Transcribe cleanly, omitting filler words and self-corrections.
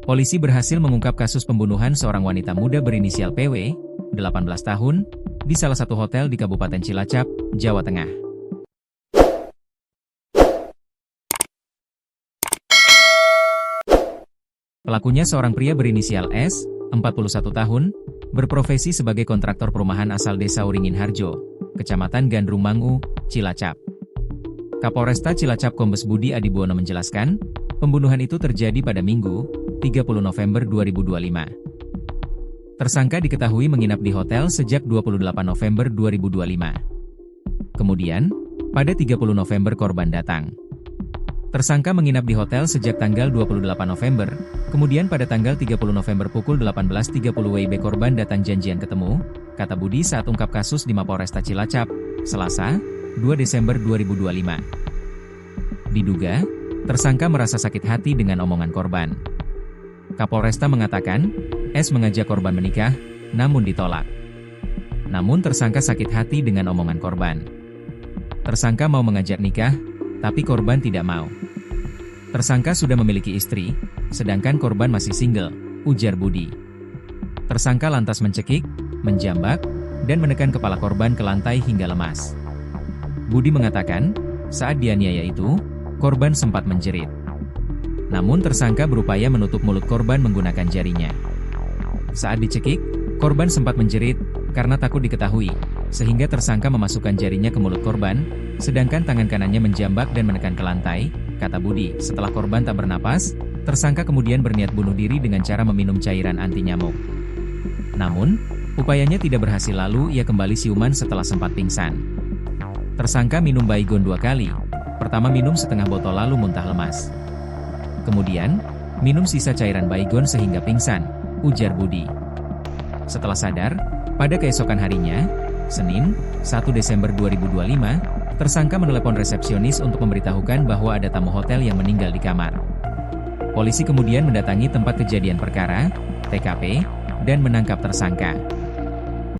Polisi berhasil mengungkap kasus pembunuhan seorang wanita muda berinisial PW, 18 tahun, di salah satu hotel di Kabupaten Cilacap, Jawa Tengah. Pelakunya seorang pria berinisial S, 41 tahun, berprofesi sebagai kontraktor perumahan asal Desa Uringin Harjo, Kecamatan Gandrung Mangu, Cilacap. Kapolresta Cilacap Kombes Budi Adibuwono menjelaskan, pembunuhan itu terjadi pada Minggu, 30 November 2025. Tersangka diketahui menginap di hotel sejak 28 November 2025. Kemudian, pada 30 November korban datang. Tersangka menginap di hotel sejak tanggal 28 November, kemudian pada tanggal 30 November pukul 18.30 WIB korban datang janjian ketemu, kata Budi saat ungkap kasus di Mapolresta Cilacap, Selasa, 2 Desember 2025. Diduga, tersangka merasa sakit hati dengan omongan korban. Kapolresta mengatakan, S mengajak korban menikah, namun ditolak. Namun tersangka sakit hati dengan omongan korban. Tersangka mau mengajak nikah, tapi korban tidak mau. Tersangka sudah memiliki istri, sedangkan korban masih single, ujar Budi. Tersangka lantas mencekik, menjambak, dan menekan kepala korban ke lantai hingga lemas. Budi mengatakan, saat dianiaya itu, korban sempat menjerit. Namun tersangka berupaya menutup mulut korban menggunakan jarinya. Saat dicekik, korban sempat menjerit, karena takut diketahui, sehingga tersangka memasukkan jarinya ke mulut korban, sedangkan tangan kanannya menjambak dan menekan ke lantai, kata Budi. Setelah korban tak bernapas, tersangka kemudian berniat bunuh diri dengan cara meminum cairan anti nyamuk. Namun, upayanya tidak berhasil lalu ia kembali siuman setelah sempat pingsan. Tersangka minum Baygon 2 kali, pertama minum setengah botol lalu muntah lemas. Kemudian, minum sisa cairan Baygon sehingga pingsan, ujar Budi. Setelah sadar, pada keesokan harinya, Senin, 1 Desember 2025, tersangka menelepon resepsionis untuk memberitahukan bahwa ada tamu hotel yang meninggal di kamar. Polisi kemudian mendatangi tempat kejadian perkara, TKP, dan menangkap tersangka.